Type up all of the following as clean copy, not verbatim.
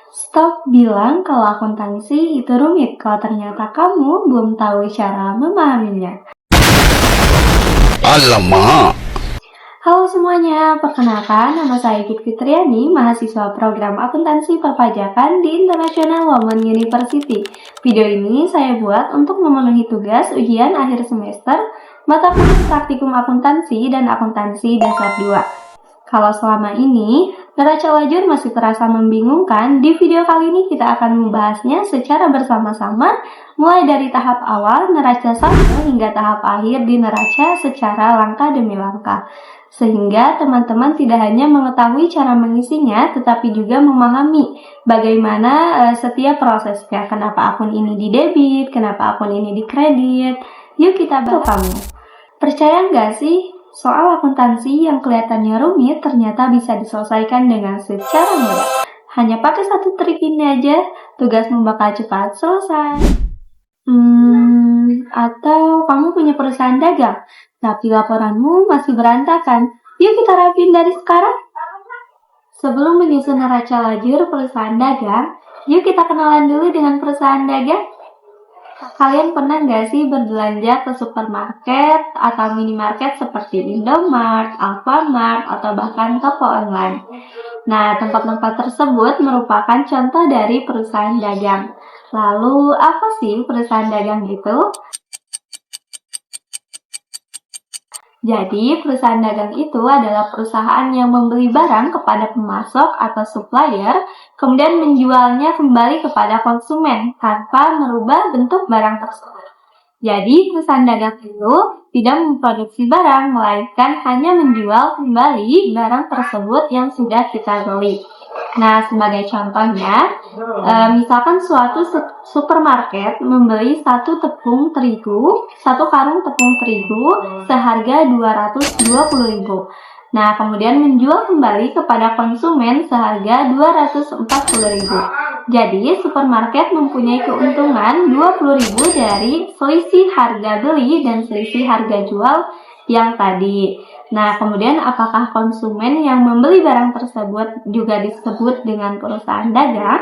Stop bilang kalau akuntansi itu rumit kalau ternyata kamu belum tahu cara memahaminya. Alamak. Halo semuanya, perkenalkan nama saya Git Fitriani, mahasiswa program akuntansi perpajakan di International Women University. Video ini saya buat untuk memenuhi tugas ujian akhir semester mata kuliah praktikum akuntansi dan akuntansi dasar 2. Kalau selama ini neraca lajur masih terasa membingungkan, di video kali ini kita akan membahasnya secara bersama-sama, mulai dari tahap awal neraca saldo hingga tahap akhir di neraca secara langkah demi langkah. Sehingga teman-teman tidak hanya mengetahui cara mengisinya, tetapi juga memahami bagaimana setiap prosesnya. Kenapa akun ini didebit, kenapa akun ini dikredit. Yuk kita bantu kamu. Percaya nggak sih? Soal akuntansi yang kelihatannya rumit ternyata bisa diselesaikan dengan secara mudah. Hanya pakai satu trik ini aja, tugasmu bakal cepat selesai. Atau kamu punya perusahaan dagang, tapi laporanmu masih berantakan. Yuk kita rapiin dari sekarang. Sebelum menyusun neraca lajur perusahaan dagang, yuk kita kenalan dulu dengan perusahaan dagang. Kalian pernah nggak sih berbelanja ke supermarket atau minimarket seperti Indomart, Alfamart, atau bahkan toko online? Nah, tempat-tempat tersebut merupakan contoh dari perusahaan dagang. Lalu, apa sih perusahaan dagang itu? Jadi, perusahaan dagang itu adalah perusahaan yang membeli barang kepada pemasok atau supplier, kemudian menjualnya kembali kepada konsumen tanpa merubah bentuk barang tersebut. Jadi, perusahaan dagang itu tidak memproduksi barang, melainkan hanya menjual kembali barang tersebut yang sudah kita beli. Nah, sebagai contohnya, misalkan suatu supermarket membeli satu karung tepung terigu seharga 220.000. Nah, kemudian menjual kembali kepada konsumen seharga 240.000. Jadi, supermarket mempunyai keuntungan 20.000 dari selisih harga beli dan selisih harga jual yang tadi. Nah, kemudian apakah konsumen yang membeli barang tersebut juga disebut dengan perusahaan dagang?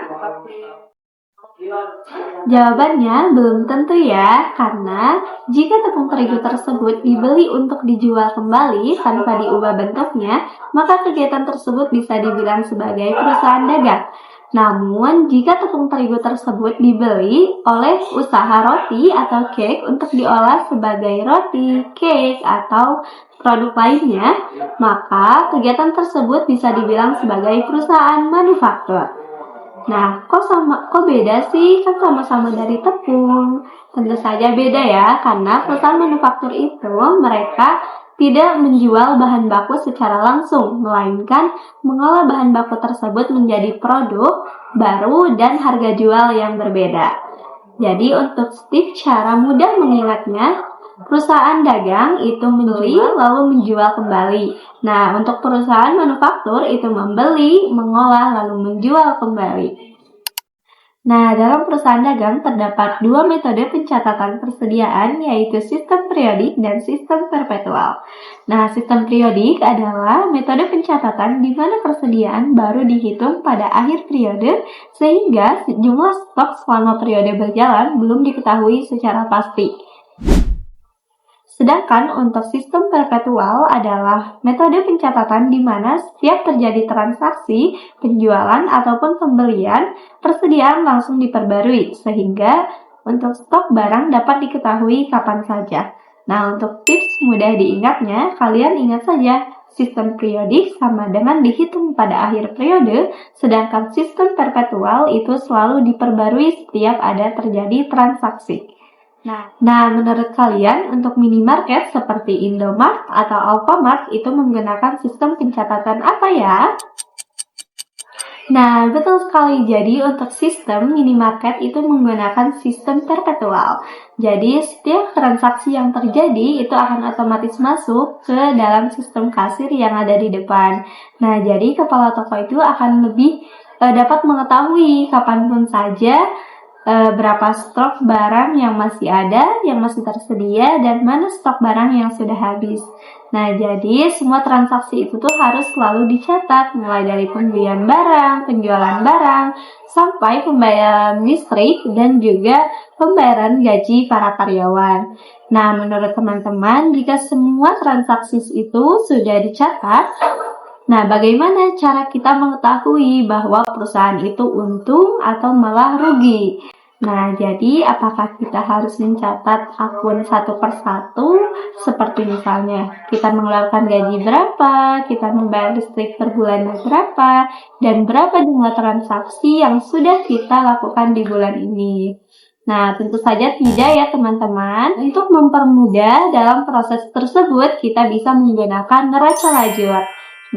Jawabannya belum tentu ya, karena jika tepung terigu tersebut dibeli untuk dijual kembali tanpa diubah bentuknya, maka kegiatan tersebut bisa dibilang sebagai perusahaan dagang. Namun, jika tepung terigu tersebut dibeli oleh usaha roti atau cake untuk diolah sebagai roti, cake, atau produk lainnya, maka kegiatan tersebut bisa dibilang sebagai perusahaan manufaktur. Nah, kok beda sih? Kan sama-sama dari tepung. Tentu saja beda ya, karena perusahaan manufaktur itu mereka tidak menjual bahan baku secara langsung, melainkan mengolah bahan baku tersebut menjadi produk baru dan harga jual yang berbeda. Jadi untuk tips cara mudah mengingatnya, perusahaan dagang itu membeli lalu menjual kembali. Nah, untuk perusahaan manufaktur itu membeli, mengolah lalu menjual kembali. Nah, dalam perusahaan dagang terdapat dua metode pencatatan persediaan, yaitu sistem periodik dan sistem perpetual. Nah, sistem periodik adalah metode pencatatan di mana persediaan baru dihitung pada akhir periode, sehingga jumlah stok selama periode berjalan belum diketahui secara pasti. Sedangkan untuk sistem perpetual adalah metode pencatatan di mana setiap terjadi transaksi, penjualan ataupun pembelian, persediaan langsung diperbarui, sehingga untuk stok barang dapat diketahui kapan saja. Nah, untuk tips mudah diingatnya, kalian ingat saja, sistem periodik sama dengan dihitung pada akhir periode, sedangkan sistem perpetual itu selalu diperbarui setiap ada terjadi transaksi. Nah, menurut kalian untuk minimarket seperti Indomart atau Alfamart itu menggunakan sistem pencatatan apa ya? Nah, betul sekali. Jadi untuk sistem minimarket itu menggunakan sistem perpetual. Jadi setiap transaksi yang terjadi itu akan otomatis masuk ke dalam sistem kasir yang ada di depan. Nah, jadi kepala toko itu akan lebih dapat mengetahui kapanpun saja berapa stok barang yang masih ada, yang masih tersedia, dan mana stok barang yang sudah habis. Nah, jadi semua transaksi itu tuh harus selalu dicatat, mulai dari pembelian barang, penjualan barang, sampai pembayaran listrik, dan juga pembayaran gaji para karyawan. Nah, menurut teman-teman, jika semua transaksi itu sudah dicatat, nah, bagaimana cara kita mengetahui bahwa perusahaan itu untung atau malah rugi? Nah, jadi apakah kita harus mencatat akun satu persatu, seperti misalnya kita mengeluarkan gaji berapa, kita membayar listrik per bulan berapa, dan berapa jumlah transaksi yang sudah kita lakukan di bulan ini? Nah, tentu saja tidak ya teman-teman. Untuk mempermudah dalam proses tersebut, kita bisa menggunakan neraca lajur.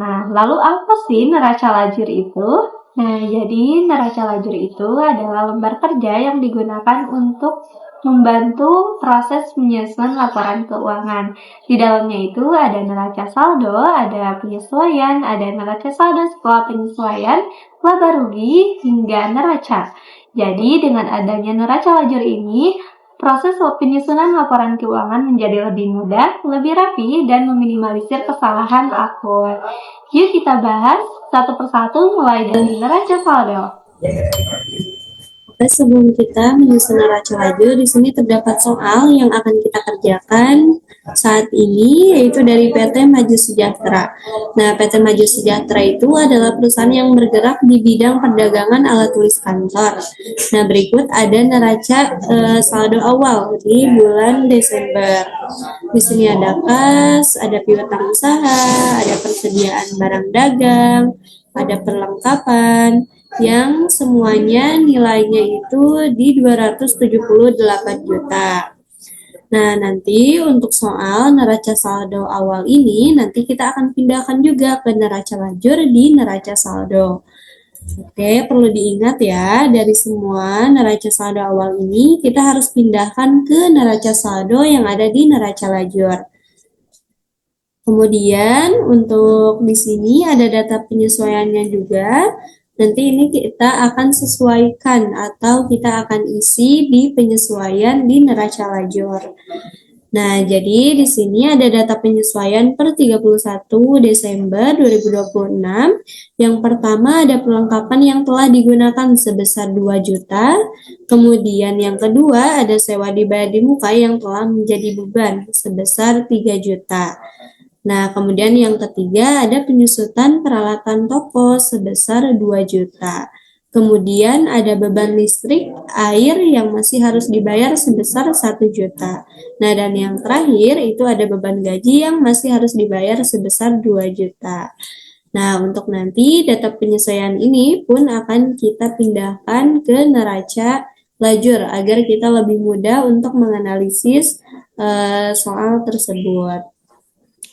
Nah, lalu apa sih neraca lajur itu? Nah, jadi neraca lajur itu adalah lembar kerja yang digunakan untuk membantu proses penyusunan laporan keuangan. Di dalamnya itu ada neraca saldo, ada penyesuaian, ada neraca saldo setelah penyesuaian, laba rugi, hingga neraca. Jadi, dengan adanya neraca lajur ini, proses penyusunan laporan keuangan menjadi lebih mudah, lebih rapi, dan meminimalisir kesalahan akun. Yuk kita bahas satu persatu mulai dari neraca saldo. Oke, sebelum kita menyusun neraca lajur, di sini terdapat soal yang akan kita kerjakan saat ini, yaitu dari PT Maju Sejahtera. Nah, PT Maju Sejahtera itu adalah perusahaan yang bergerak di bidang perdagangan alat tulis kantor. Nah, berikut ada neraca saldo awal di bulan Desember. Di sini ada kas, ada piutang usaha, ada persediaan barang dagang, ada perlengkapan, yang semuanya nilainya itu di 278 juta. Nah, nanti untuk soal neraca saldo awal ini, nanti kita akan pindahkan juga ke neraca lajur di neraca saldo. Oke, perlu diingat ya, dari semua neraca saldo awal ini, kita harus pindahkan ke neraca saldo yang ada di neraca lajur. Kemudian, untuk di sini ada data penyesuaiannya juga. Nanti ini kita akan sesuaikan atau kita akan isi di penyesuaian di neraca lajur. Nah, jadi di sini ada data penyesuaian per 31 Desember 2026. Yang pertama ada perlengkapan yang telah digunakan sebesar 2 juta. Kemudian yang kedua ada sewa dibayar di muka yang telah menjadi beban sebesar 3 juta. Nah, kemudian yang ketiga ada penyusutan peralatan toko sebesar 2 juta. Kemudian ada beban listrik, air yang masih harus dibayar sebesar 1 juta. Nah, dan yang terakhir itu ada beban gaji yang masih harus dibayar sebesar 2 juta. Nah, untuk nanti data penyesuaian ini pun akan kita pindahkan ke neraca lajur agar kita lebih mudah untuk menganalisis soal tersebut.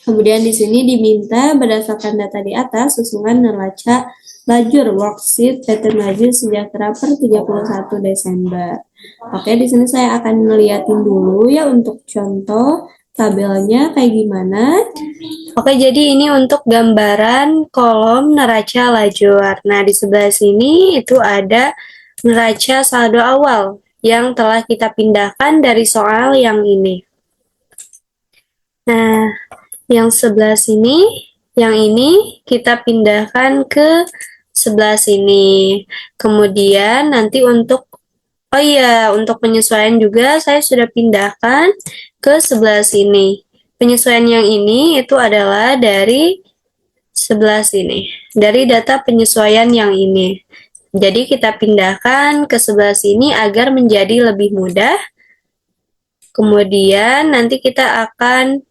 Kemudian di sini diminta berdasarkan data di atas susunan neraca lajur worksheet PT Maju Sejahtera per 31 Desember. Oke, di sini saya akan ngeliatin dulu ya untuk contoh tabelnya kayak gimana. Oke, jadi ini untuk gambaran kolom neraca lajur. Nah, di sebelah sini itu ada neraca saldo awal yang telah kita pindahkan dari soal yang ini. Nah, yang sebelah sini, yang ini kita pindahkan ke sebelah sini. Kemudian nanti untuk, oh iya, untuk penyesuaian juga saya sudah pindahkan ke sebelah sini. Penyesuaian yang ini itu adalah dari sebelah sini, dari data penyesuaian yang ini. Jadi kita pindahkan ke sebelah sini agar menjadi lebih mudah. Kemudian nanti kita akan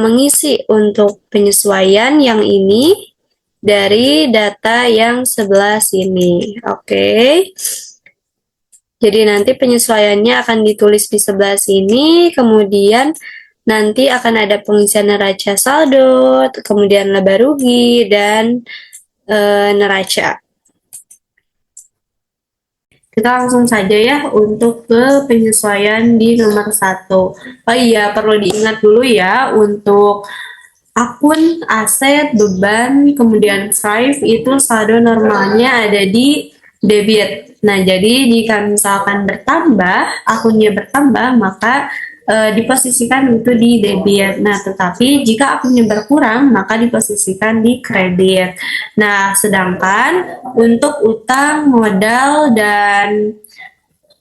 mengisi untuk penyesuaian yang ini dari data yang sebelah sini. Oke. Jadi nanti penyesuaiannya akan ditulis di sebelah sini, kemudian nanti akan ada pengisian neraca saldo, kemudian laba rugi, dan neraca. Kita langsung saja ya untuk ke penyesuaian di nomor 1. Oh iya, perlu diingat dulu ya untuk akun aset, beban, kemudian drive itu saldo normalnya ada di debit. Nah, jadi jika misalkan bertambah, akunnya bertambah, maka diposisikan itu di debit. Nah, tetapi jika akunnya berkurang, maka diposisikan di kredit. Nah, sedangkan untuk utang, modal, dan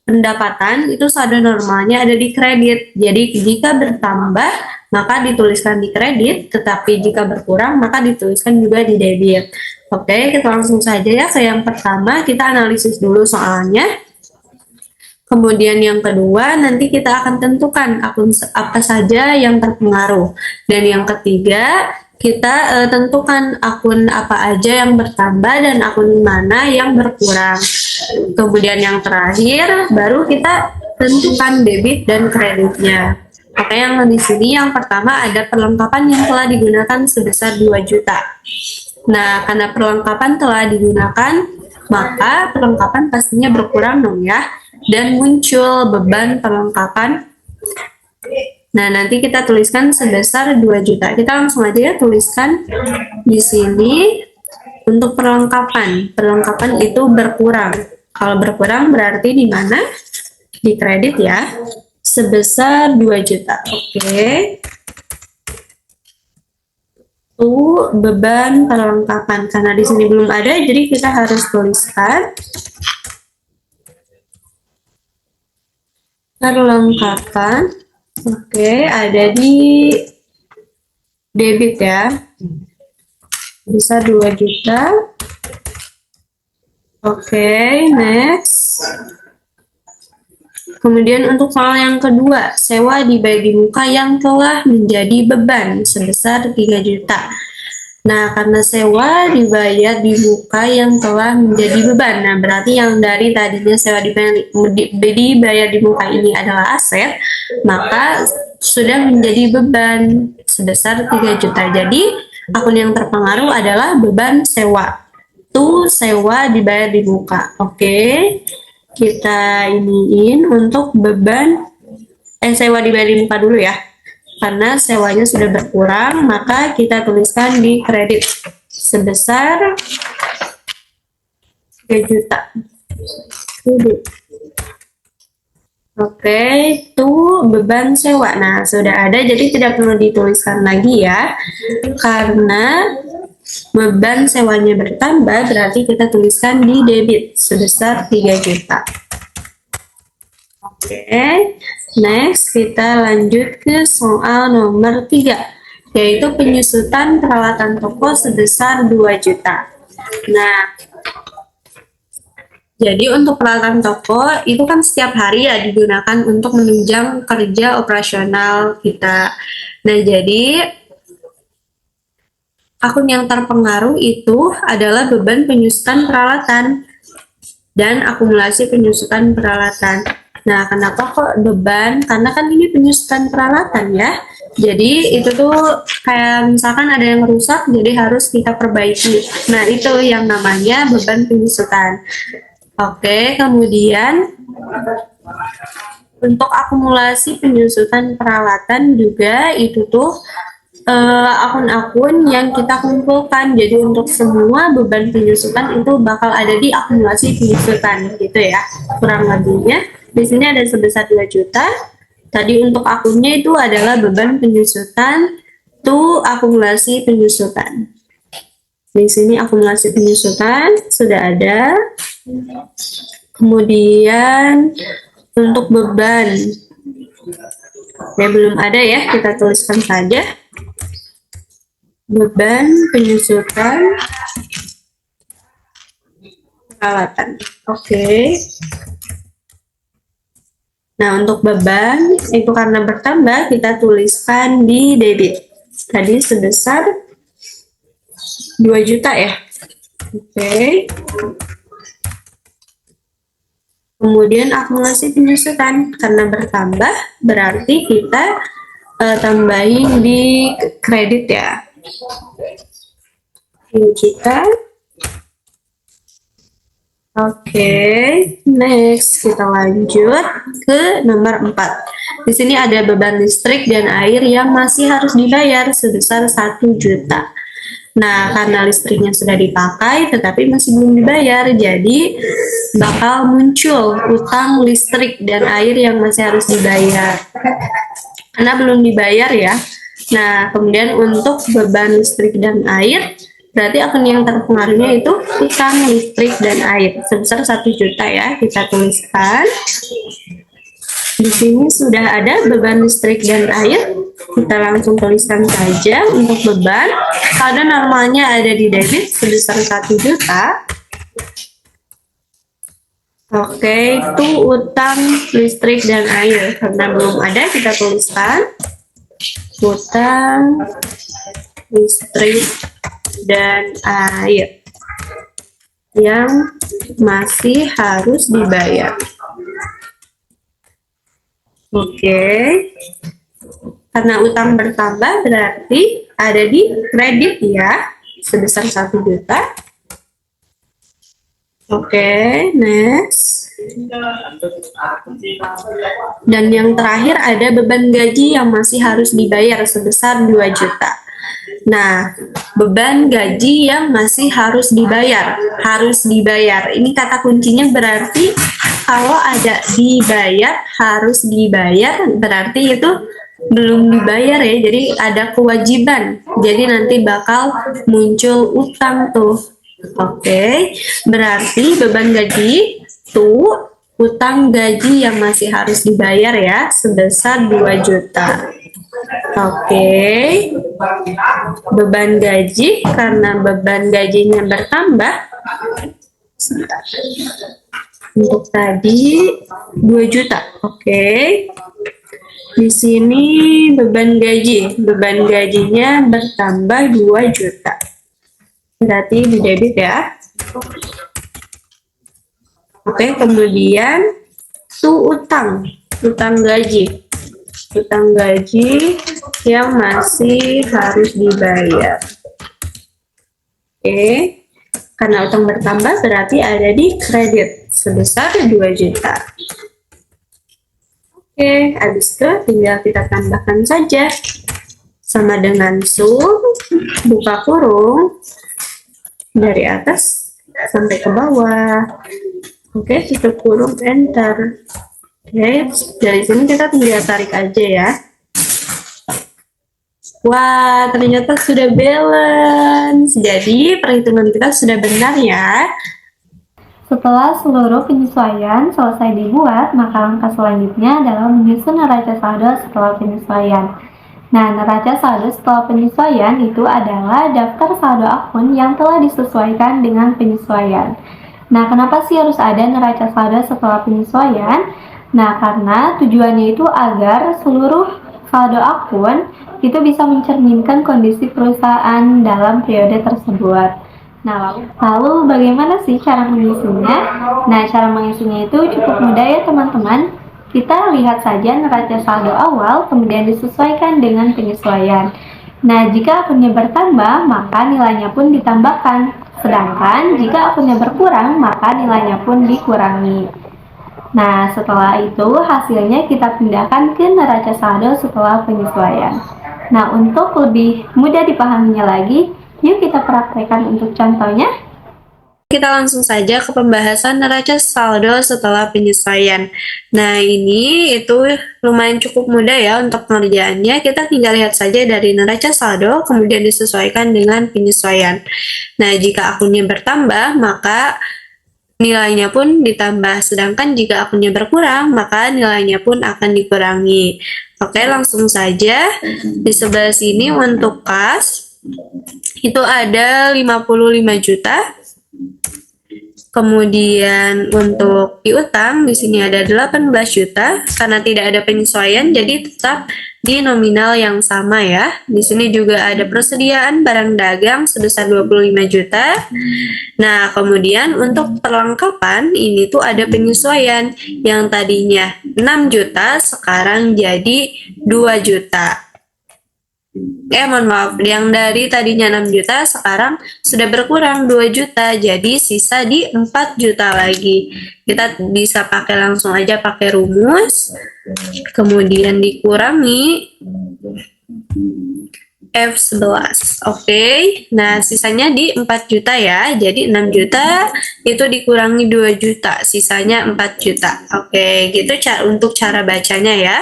pendapatan itu saldo normalnya ada di kredit. Jadi jika bertambah, maka dituliskan di kredit, tetapi jika berkurang, maka dituliskan juga di debit. Oke, kita langsung saja ya ke yang pertama, kita analisis dulu soalnya. Kemudian yang kedua, nanti kita akan tentukan akun apa saja yang terpengaruh. Dan yang ketiga, kita tentukan akun apa aja yang bertambah dan akun mana yang berkurang. Kemudian yang terakhir, baru kita tentukan debit dan kreditnya. Oke, yang di sini yang pertama ada perlengkapan yang telah digunakan sebesar 2 juta. Nah, karena perlengkapan telah digunakan, maka perlengkapan pastinya berkurang dong ya. Dan muncul beban perlengkapan. Nah, nanti kita tuliskan sebesar 2 juta. Kita langsung aja ya tuliskan di sini untuk perlengkapan. Perlengkapan itu berkurang. Kalau berkurang berarti di mana? Di kredit ya. Sebesar 2 juta. Oke. Itu beban perlengkapan. Karena di sini belum ada, jadi kita harus tuliskan perlengkapan. Oke, ada di debit ya. Bisa 2 juta. Oke, next. Kemudian untuk soal yang kedua, sewa dibayar di muka yang telah menjadi beban sebesar 3 juta. Nah, karena sewa dibayar di muka yang telah menjadi beban. Nah, berarti yang dari tadinya sewa dibayar di muka ini adalah aset, maka sudah menjadi beban sebesar 3 juta. Jadi, akun yang terpengaruh adalah beban sewa. Itu sewa dibayar di muka. Oke, kita iniin untuk beban sewa dibayar di muka dulu ya. Karena sewanya sudah berkurang, maka kita tuliskan di kredit sebesar 3 juta. Oke, itu beban sewa. Nah, sudah ada, jadi tidak perlu dituliskan lagi ya. Karena beban sewanya bertambah, berarti kita tuliskan di debit sebesar 3 juta. Oke, next kita lanjut ke soal nomor 3, yaitu penyusutan peralatan toko sebesar 2 juta. Nah, jadi untuk peralatan toko itu kan setiap hari ya digunakan untuk menunjang kerja operasional kita. Nah, jadi akun yang terpengaruh itu adalah beban penyusutan peralatan dan akumulasi penyusutan peralatan. Nah, kenapa kok beban? Karena kan ini penyusutan peralatan ya. Jadi itu tuh kayak misalkan ada yang rusak, jadi harus kita perbaiki. Nah, itu yang namanya beban penyusutan. Oke, kemudian untuk akumulasi penyusutan peralatan juga itu tuh akun-akun yang kita kumpulkan. Jadi untuk semua beban penyusutan itu bakal ada di akumulasi penyusutan gitu ya. Kurang lebihnya di sini ada sebesar 2 juta. Tadi untuk akunnya itu adalah beban penyusutan, tuh akumulasi penyusutan. Di sini akumulasi penyusutan sudah ada. Kemudian untuk beban ya belum ada ya, kita tuliskan saja beban penyusutan peralatan. Oke. Nah, untuk beban itu karena bertambah, kita tuliskan di debit. Tadi sebesar 2 juta ya. Oke. Kemudian akumulasi penyusutan karena bertambah, berarti kita tambahin di kredit ya. 2 juta. Oke, next kita lanjut ke nomor 4. Di sini ada beban listrik dan air yang masih harus dibayar sebesar 1 juta. Nah, karena listriknya sudah dipakai tetapi masih belum dibayar, jadi bakal muncul utang listrik dan air yang masih harus dibayar. Karena belum dibayar ya. Nah, kemudian untuk beban listrik dan air, berarti akun yang terpengaruhnya itu utang listrik dan air sebesar 1 juta ya. Kita tuliskan. Di sini sudah ada beban listrik dan air. Kita langsung tuliskan saja untuk beban. Saldo normalnya ada di debit sebesar 1 juta. Oke, itu utang listrik dan air. Karena belum ada, kita tuliskan utang listrik dan air yang masih harus dibayar. Oke, karena utang bertambah berarti ada di kredit ya, sebesar 1 juta. Oke, next. Dan yang terakhir ada beban gaji yang masih harus dibayar sebesar 2 juta. Nah, beban gaji yang masih harus dibayar. Harus dibayar. Ini kata kuncinya berarti kalau ada dibayar, harus dibayar, berarti itu belum dibayar ya. Jadi ada kewajiban. Jadi nanti bakal muncul utang tuh. Oke, berarti beban gaji itu utang gaji yang masih harus dibayar ya, sebesar 2 juta. Oke, beban gaji karena beban gajinya bertambah. Sebentar. Untuk tadi 2 juta. Oke. Di sini beban gajinya bertambah 2 juta. Berarti di debit ya. Oke, kemudian itu utang gaji yang masih harus dibayar. Oke, karena utang bertambah berarti ada di kredit sebesar 2 juta. Oke, habis itu tinggal kita tambahkan saja sama dengan sum, buka kurung, dari atas sampai ke bawah. Oke, tutup kurung, enter. Oke, dari sini kita tinggal tarik aja ya. Wah, ternyata sudah balance. Jadi, perhitungan kita sudah benar ya. Setelah seluruh penyesuaian selesai dibuat, maka langkah selanjutnya adalah menyusun neraca saldo setelah penyesuaian. Nah, neraca saldo setelah penyesuaian itu adalah daftar saldo akun yang telah disesuaikan dengan penyesuaian. Nah, kenapa sih harus ada neraca saldo setelah penyesuaian? Nah, karena tujuannya itu agar seluruh saldo akun itu bisa mencerminkan kondisi perusahaan dalam periode tersebut. Nah, lalu bagaimana sih cara mengisinya? Nah, cara mengisinya itu cukup mudah ya teman-teman. Kita lihat saja neraca saldo awal, kemudian disesuaikan dengan penyesuaian. Nah, jika akunnya bertambah, maka nilainya pun ditambahkan. Sedangkan jika akunnya berkurang, maka nilainya pun dikurangi. Nah, setelah itu hasilnya kita pindahkan ke neraca saldo setelah penyesuaian. Nah, untuk lebih mudah dipahaminya lagi, yuk kita praktekkan untuk contohnya. Kita langsung saja ke pembahasan neraca saldo setelah penyesuaian. Nah, ini itu lumayan cukup mudah ya untuk pengerjaannya. Kita tinggal lihat saja dari neraca saldo, kemudian disesuaikan dengan penyesuaian. Nah, jika akunnya bertambah, maka nilainya pun ditambah. Sedangkan jika akunnya berkurang, maka nilainya pun akan dikurangi. Oke, langsung saja. Di sebelah sini untuk kas, itu ada 55 juta. Kemudian untuk piutang di sini ada 18 juta karena tidak ada penyesuaian jadi tetap di nominal yang sama ya. Di sini juga ada persediaan barang dagang sebesar 25 juta. Nah, kemudian untuk perlengkapan ini tuh ada penyesuaian yang tadinya 6 juta sekarang jadi 2 juta. Mohon maaf, yang dari tadinya 6 juta sekarang sudah berkurang 2 juta, jadi sisa di 4 juta lagi. Kita bisa pakai langsung aja pakai rumus, kemudian dikurangi F11. Oke. Nah, sisanya di 4 juta ya. Jadi 6 juta itu dikurangi 2 juta, sisanya 4 juta. Oke, gitu untuk cara bacanya ya.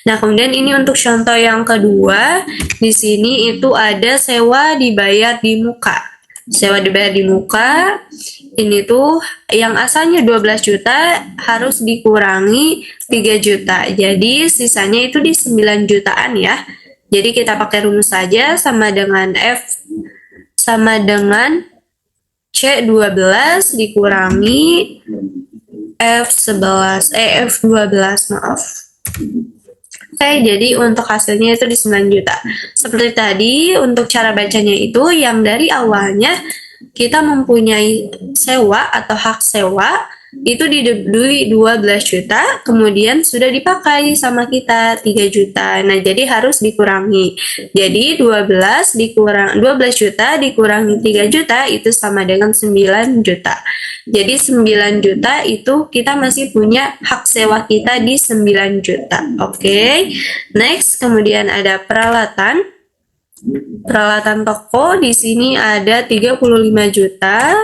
Nah, kemudian ini untuk contoh yang kedua. Di sini itu ada sewa dibayar di muka. Sewa dibayar di muka ini tuh yang asalnya 12 juta harus dikurangi 3 juta. Jadi sisanya itu di 9 jutaan ya. Jadi kita pakai rumus saja, sama dengan F sama dengan C12 dikurangi F12 maaf. Oke, jadi untuk hasilnya itu di 9 juta. Seperti tadi, untuk cara bacanya itu yang dari awalnya kita mempunyai sewa atau hak sewa itu didului 12 juta, kemudian sudah dipakai sama kita 3 juta. Nah, jadi harus dikurangi. Jadi 12 juta dikurangi 3 juta itu sama dengan 9 juta. Jadi 9 juta itu kita masih punya hak sewa kita di 9 juta. Oke. Next, kemudian ada peralatan. Peralatan toko di sini ada 35 juta.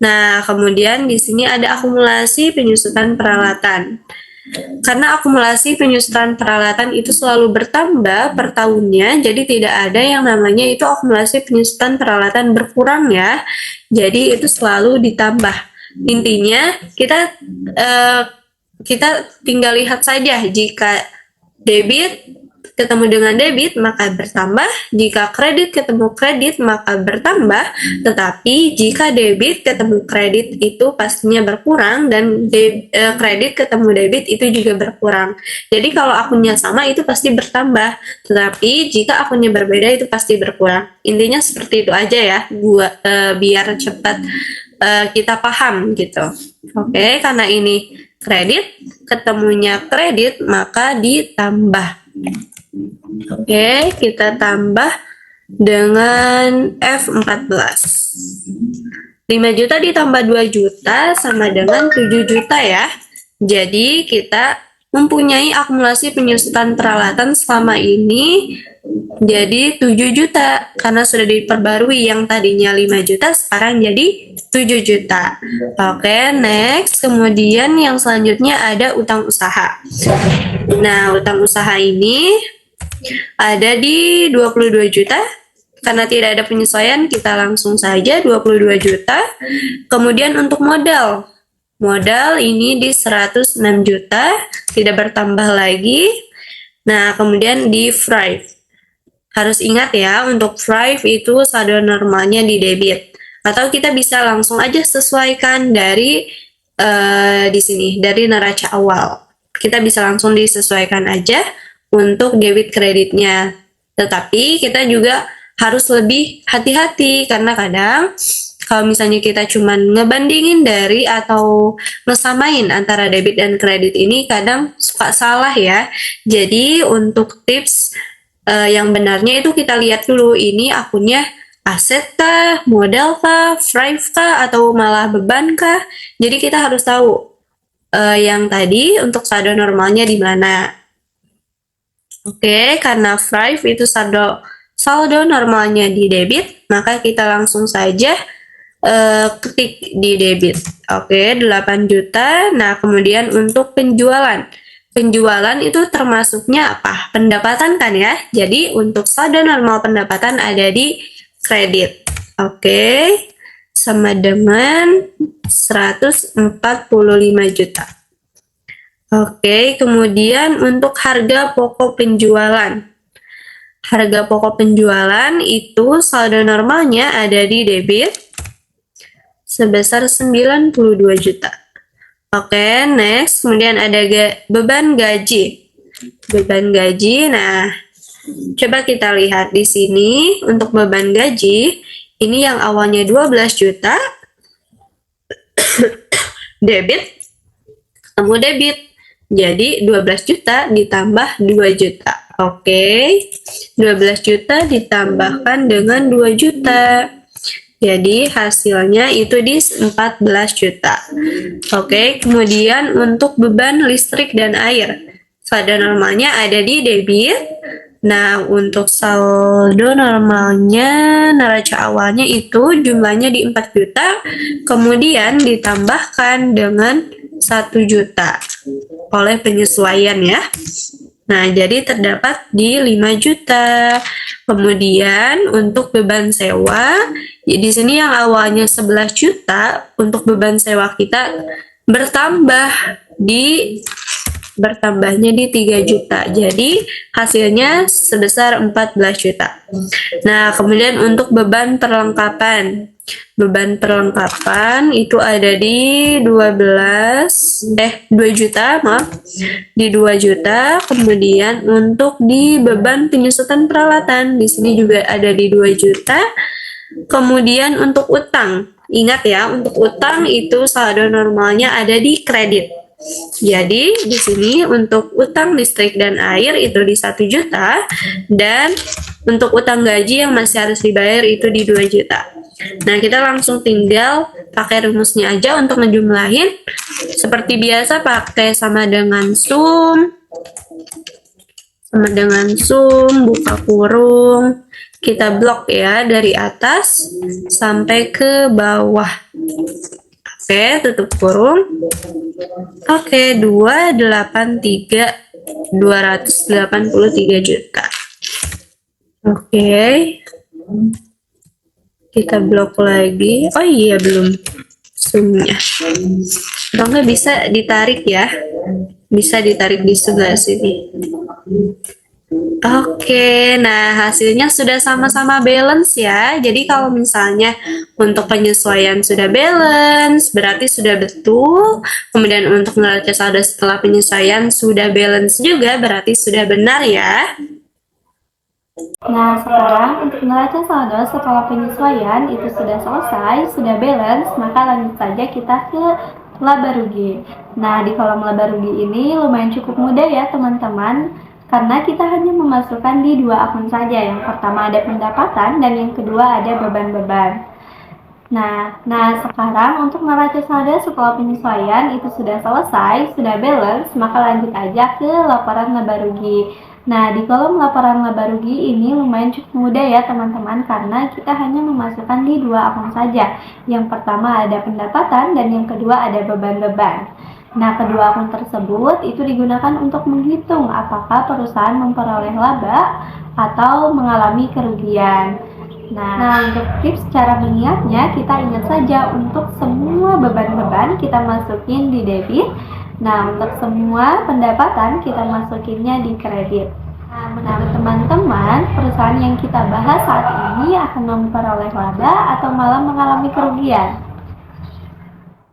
Nah, kemudian di sini ada akumulasi penyusutan peralatan. Karena akumulasi penyusutan peralatan itu selalu bertambah per tahunnya, jadi tidak ada yang namanya itu akumulasi penyusutan peralatan berkurang ya. Jadi itu selalu ditambah. Intinya kita tinggal lihat saja, jika debit ketemu dengan debit maka bertambah, jika kredit ketemu kredit maka bertambah, tetapi jika debit ketemu kredit itu pastinya berkurang, dan kredit ketemu debit itu juga berkurang. Jadi kalau akunnya sama itu pasti bertambah, tetapi jika akunnya berbeda itu pasti berkurang. Intinya seperti itu aja ya, biar cepat kita paham gitu. Oke, karena ini kredit ketemunya kredit maka ditambah. Oke, kita tambah dengan F14. 5 juta ditambah 2 juta sama dengan 7 juta ya. Jadi kita mempunyai akumulasi penyusutan peralatan selama ini jadi 7 juta. Karena sudah diperbarui, yang tadinya 5 juta sekarang jadi 7 juta. Oke, next. Kemudian yang selanjutnya ada utang usaha. Nah, utang usaha ini ada di 22 juta. Karena tidak ada penyesuaian, kita langsung saja 22 juta. Kemudian untuk modal. Modal ini di 106 juta, tidak bertambah lagi. Nah, kemudian di Thrive. Harus ingat ya, untuk Thrive itu saldo normalnya di debit. Atau kita bisa langsung aja sesuaikan dari di sini, dari neraca awal. Kita bisa langsung disesuaikan aja untuk debit kreditnya. Tetapi kita juga harus lebih hati-hati, karena kadang kalau misalnya kita cuman ngebandingin dari atau ngesamain antara debit dan kredit ini kadang suka salah ya. Jadi untuk tips yang benarnya itu kita lihat dulu, ini akunnya aset kah, modal kah, Thrive kah, atau malah beban kah. Jadi kita harus tahu yang tadi untuk saldo normalnya di mana. Oke, karena Thrive itu saldo normalnya di debit, maka kita langsung saja ketik di debit. Oke, 8 juta. Nah, kemudian untuk penjualan. Penjualan itu termasuknya apa? Pendapatan kan ya? Jadi untuk saldo normal pendapatan ada di kredit. Oke, sama dengan 145 juta. Oke, kemudian untuk harga pokok penjualan. Harga pokok penjualan itu saldo normalnya ada di debit sebesar 92 juta. Oke, next. Kemudian ada beban gaji. Beban gaji, nah coba kita lihat di sini untuk beban gaji. Ini yang awalnya 12 juta debit ketemu debit. Jadi 12 juta ditambah 2 juta. Oke, 12 juta ditambahkan dengan 2 juta. Jadi hasilnya itu di 14 juta. Oke, kemudian untuk beban listrik dan air. Saldo normalnya ada di debit Nah, untuk saldo normalnya neraca awalnya itu jumlahnya di 4 juta, kemudian ditambahkan dengan 1 juta oleh penyesuaian ya. Nah, jadi terdapat di 5 juta. Kemudian untuk beban sewa, ya di sini yang awalnya 11 juta, untuk beban sewa kita bertambahnya di 3 juta. Jadi hasilnya sebesar 14 juta. Nah, kemudian untuk beban perlengkapan. Beban perlengkapan itu ada di 2 juta, maaf. Di 2 juta. Kemudian untuk di beban penyusutan peralatan, di sini juga ada di 2 juta. Kemudian untuk utang, ingat ya, untuk utang itu saldo normalnya ada di kredit. Jadi di sini untuk utang listrik dan air itu di 1 juta, dan untuk utang gaji yang masih harus dibayar itu di 2 juta. Nah, kita langsung tinggal pakai rumusnya aja untuk ngejumlahin. Seperti biasa pakai sama dengan sum, buka kurung. Kita blok ya dari atas sampai ke bawah. Oke, tutup kurung. Oke, 283 juta. Oke. Kita blok lagi. Oh iya, belum sumnya. Atau nggak bisa ditarik ya? Bisa ditarik di sebelah sini. Oke, nah hasilnya sudah sama-sama balance ya. Jadi kalau misalnya untuk penyesuaian sudah balance, berarti sudah betul. Kemudian untuk neraca saldo setelah penyesuaian sudah balance juga, berarti sudah benar ya. Nah, sekarang untuk neraca saldo setelah penyesuaian itu sudah selesai, sudah balance, maka lanjut saja kita ke laba rugi. Nah, di kolom laba rugi ini lumayan cukup mudah ya teman-teman, karena kita hanya memasukkan di 2 akun saja. Yang pertama ada pendapatan dan yang kedua ada beban-beban. Nah, sekarang untuk neraca saldo setelah penyesuaian itu sudah selesai, sudah balance, maka lanjut aja ke laporan laba rugi. Nah, di kolom laporan laba rugi ini lumayan cukup mudah ya teman-teman, karena kita hanya memasukkan di 2 akun saja. Yang pertama ada pendapatan dan yang kedua ada beban-beban. Nah, kedua akun tersebut itu digunakan untuk menghitung apakah perusahaan memperoleh laba atau mengalami kerugian. Nah, untuk tips cara mengingatnya, kita ingat saja untuk semua beban-beban kita masukin di debit. Nah, untuk semua pendapatan kita masukinnya di kredit. Nah, teman-teman, perusahaan yang kita bahas saat ini akan memperoleh laba atau malah mengalami kerugian.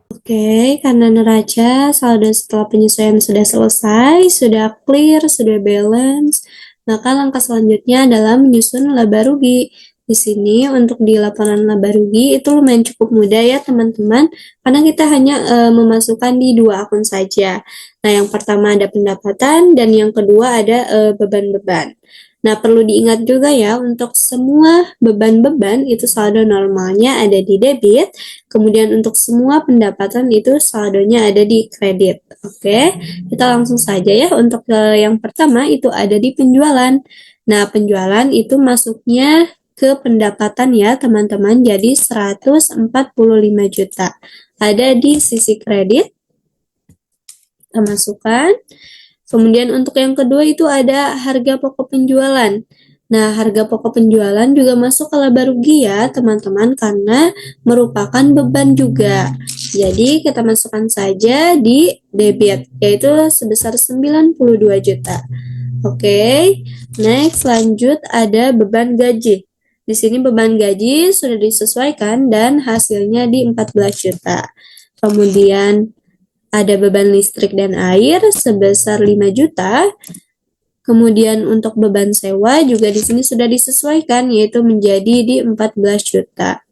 Oke, karena neraca saldo setelah penyesuaian sudah selesai, sudah clear, sudah balance, maka langkah selanjutnya adalah menyusun laba rugi. Di sini untuk di laporan laba rugi itu lumayan cukup mudah ya teman-teman, karena kita hanya memasukkan di 2 akun saja. Nah, yang pertama ada pendapatan dan yang kedua ada beban-beban. Nah, perlu diingat juga ya, untuk semua beban-beban itu saldo normalnya ada di debit, kemudian untuk semua pendapatan itu saldonya ada di kredit. Oke, kita langsung saja ya. Untuk yang pertama itu ada di penjualan. Nah, penjualan itu masuknya ke pendapatan ya teman-teman, jadi 145 juta. Ada di sisi kredit, kita masukkan. Kemudian untuk yang kedua itu ada harga pokok penjualan. Nah, harga pokok penjualan juga masuk ke laba rugi ya, teman-teman, karena merupakan beban juga. Jadi, kita masukkan saja di debit, yaitu sebesar 92 juta. Oke, next lanjut ada beban gaji. Di sini beban gaji sudah disesuaikan dan hasilnya di 14 juta. Kemudian ada beban listrik dan air sebesar 5 juta. Kemudian untuk beban sewa juga di sini sudah disesuaikan, yaitu menjadi di 14 juta.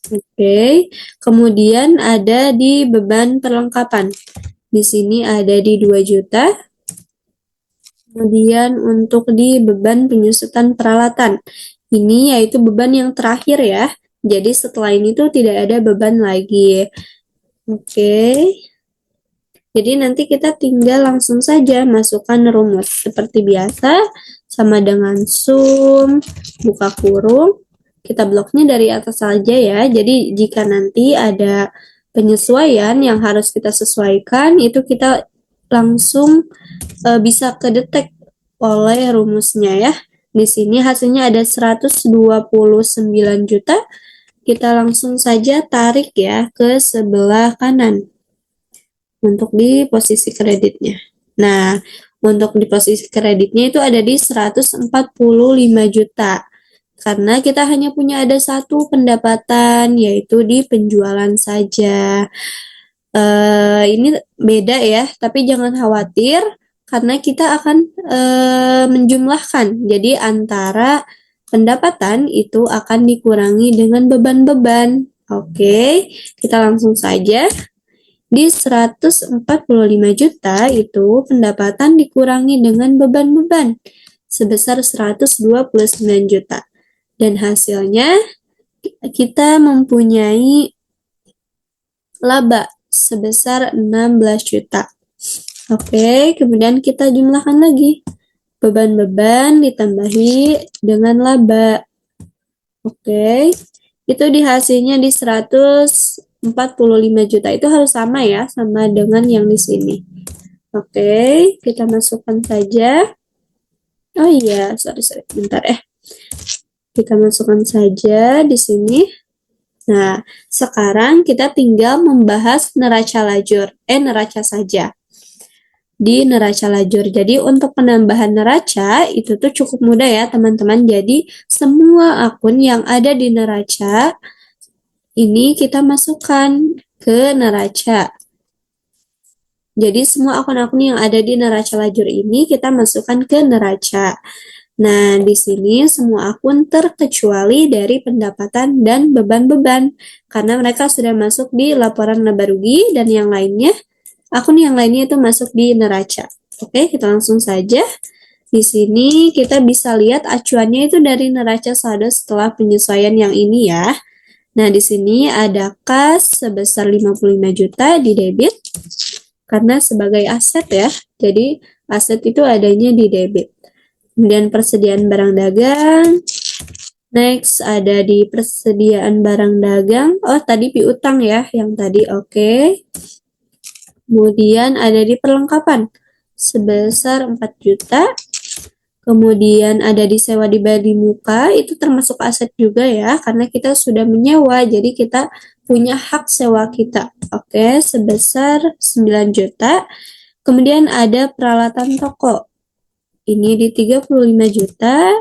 Oke, kemudian ada di beban perlengkapan. Di sini ada di 2 juta. Kemudian untuk di beban penyusutan peralatan. Ini yaitu beban yang terakhir ya. Jadi setelah ini tuh tidak ada beban lagi. Oke. Jadi nanti kita tinggal langsung saja masukkan rumus. Seperti biasa, 1 sama dengan sum, buka kurung, kita bloknya dari atas saja ya. Jadi jika nanti ada penyesuaian yang harus kita sesuaikan, itu kita langsung bisa kedetek oleh rumusnya ya. Di sini hasilnya ada 129 juta. Kita langsung saja tarik ya ke sebelah kanan untuk di posisi kreditnya. Nah, untuk di posisi kreditnya itu ada di 145 juta. Karena kita hanya punya ada satu pendapatan, yaitu di penjualan saja. Ini beda ya, tapi jangan khawatir karena kita akan menjumlahkan. Jadi antara pendapatan itu akan dikurangi dengan beban-beban. Oke, kita langsung saja. Di 145 juta itu pendapatan dikurangi dengan beban-beban sebesar 129 juta. Dan hasilnya kita mempunyai laba sebesar 16 juta. Oke, kemudian kita jumlahkan lagi. Beban-beban ditambahi dengan laba. Oke, itu di hasilnya di 145 juta. Itu harus sama ya, sama dengan yang di sini. Oke, kita masukkan saja. Oh iya, sorry, bentar Kita masukkan saja di sini. Nah, sekarang kita tinggal membahas neraca lajur. Neraca saja. Di neraca lajur. Jadi untuk penambahan neraca itu tuh cukup mudah ya teman-teman. Jadi semua akun yang ada di neraca ini kita masukkan ke neraca. Jadi semua akun-akun yang ada di neraca lajur ini kita masukkan ke neraca. Nah, di sini semua akun terkecuali dari pendapatan dan beban-beban karena mereka sudah masuk di laporan laba rugi dan yang lainnya, akun yang lainnya itu masuk di neraca. Oke, kita langsung saja. Di sini kita bisa lihat acuannya itu dari neraca saldo setelah penyesuaian yang ini ya. Nah, di sini ada kas sebesar 55 juta di debit karena sebagai aset ya. Jadi aset itu adanya di debit. Kemudian persediaan barang dagang. Next ada di persediaan barang dagang. Oh, tadi piutang ya yang tadi. Oke. Kemudian ada di perlengkapan sebesar 4 juta. Kemudian ada di sewa dibayar di muka, itu termasuk aset juga ya, karena kita sudah menyewa, jadi kita punya hak sewa kita. Oke, sebesar 9 juta. Kemudian ada peralatan toko. Ini di 35 juta.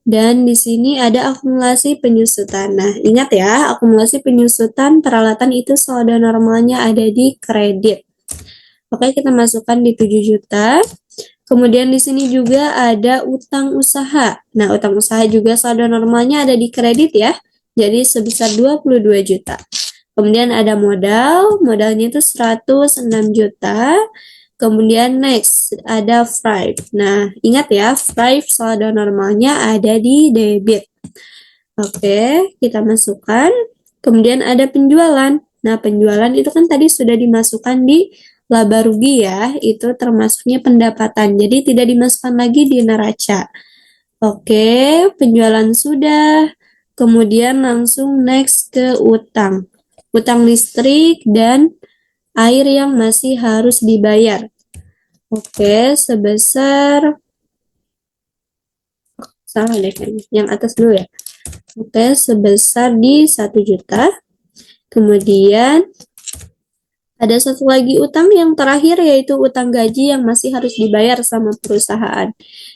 Dan di sini ada akumulasi penyusutan. Nah, ingat ya, akumulasi penyusutan peralatan itu saldo normalnya ada di kredit. Oke, kita masukkan di 7 juta. Kemudian di sini juga ada utang usaha. Nah, utang usaha juga saldo normalnya ada di kredit ya. Jadi sebesar 22 juta. Kemudian ada modalnya itu 106 juta. Kemudian next ada Thrive. Nah, ingat ya, Thrive saldo normalnya ada di debit. Oke, kita masukkan. Kemudian ada penjualan. Nah, penjualan itu kan tadi sudah dimasukkan di laba rugi ya, itu termasuknya pendapatan. Jadi tidak dimasukkan lagi di neraca. Oke, penjualan sudah. Kemudian langsung next ke utang. Utang listrik dan air yang masih harus dibayar. Oke, sebesar salah deh kayaknya. Yang atas dulu ya. Oke, sebesar di 1 juta. Kemudian ada satu lagi utang yang terakhir yaitu utang gaji yang masih harus dibayar sama perusahaan,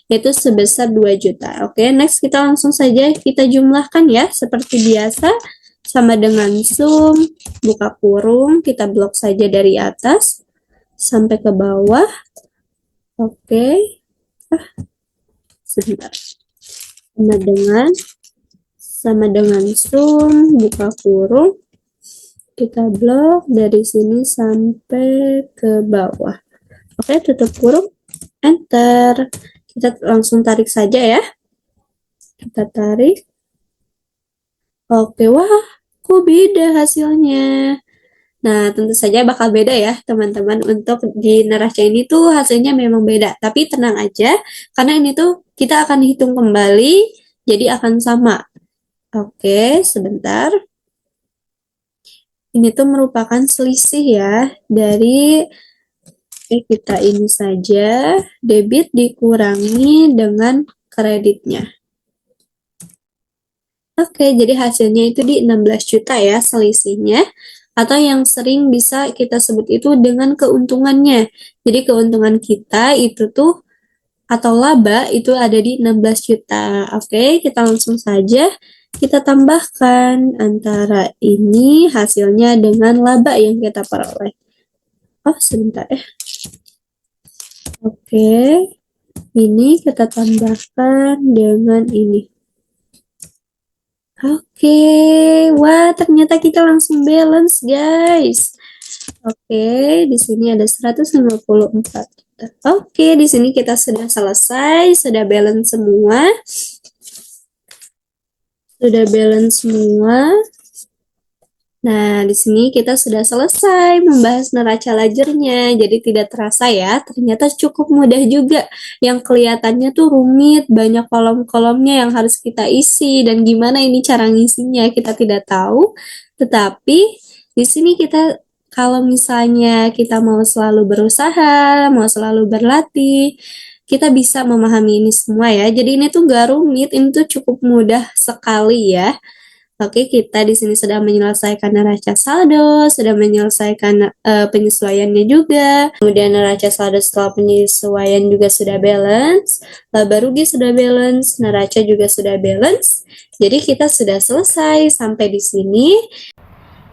yaitu sebesar 2 juta. Oke, next kita langsung saja kita jumlahkan ya, seperti biasa, sama dengan sum, buka kurung, kita blok saja dari atas sampai ke bawah. Oke, sebentar. Sama dengan sum, buka kurung, kita blok dari sini sampai ke bawah. Oke, tutup kurung, enter. Kita langsung tarik saja ya. Kita tarik. Oke, wah, kok beda hasilnya? Nah, tentu saja bakal beda ya teman-teman, untuk di neraca ini tuh hasilnya memang beda. Tapi tenang aja, karena ini tuh kita akan hitung kembali, jadi akan sama. Oke, sebentar. Ini tuh merupakan selisih ya dari kita ini saja, debit dikurangi dengan kreditnya. Oke, jadi hasilnya itu di 16 juta ya selisihnya, atau yang sering bisa kita sebut itu dengan keuntungannya. Jadi keuntungan kita itu tuh atau laba itu ada di 16 juta. Oke, kita langsung saja kita tambahkan antara ini hasilnya dengan laba yang kita peroleh. Oh, sebentar ya. Oke, ini kita tambahkan dengan ini. Oke, wah ternyata kita langsung balance guys. Oke, di sini ada 154 juta. Oke, di sini kita sudah selesai, sudah balance semua. Sudah balance semua. Nah, di sini kita sudah selesai membahas neraca ledgernya. Jadi tidak terasa ya, ternyata cukup mudah juga. Yang kelihatannya tuh rumit, banyak kolom-kolomnya yang harus kita isi, dan gimana ini cara ngisinya kita tidak tahu. Tetapi di sini kita, kalau misalnya kita mau selalu berusaha, mau selalu berlatih, kita bisa memahami ini semua ya. Jadi ini tuh gak rumit, ini tuh cukup mudah sekali ya. Oke, kita di sini sudah menyelesaikan neraca saldo, sudah menyelesaikan penyesuaiannya juga. Kemudian neraca saldo setelah penyesuaian juga sudah balance, laba rugi sudah balance, neraca juga sudah balance. Jadi kita sudah selesai sampai di sini.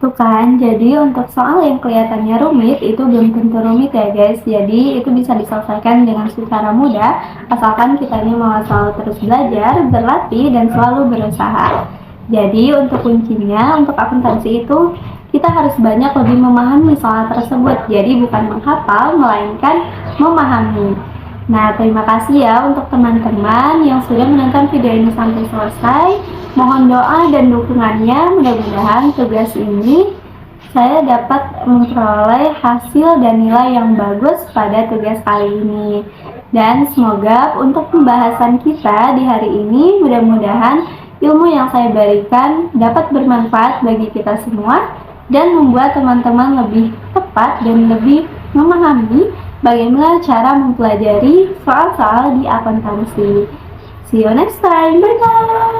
Tuh kan, jadi untuk soal yang kelihatannya rumit itu belum tentu rumit ya guys. Jadi itu bisa diselesaikan dengan secara mudah, asalkan kitanya mau selalu terus belajar, berlatih, dan selalu berusaha. Jadi untuk kuncinya, untuk akuntansi itu kita harus banyak lebih memahami soal tersebut. Jadi bukan menghafal, melainkan memahami. Nah, terima kasih ya untuk teman-teman yang sudah menonton video ini sampai selesai. Mohon doa dan dukungannya, mudah-mudahan tugas ini saya dapat memperoleh hasil dan nilai yang bagus pada tugas kali ini. Dan semoga untuk pembahasan kita di hari ini, mudah-mudahan ilmu yang saya berikan dapat bermanfaat bagi kita semua dan membuat teman-teman lebih tepat dan lebih memahami bagaimana cara mempelajari soal-soal di akuntansi. See you next time. Bye-bye.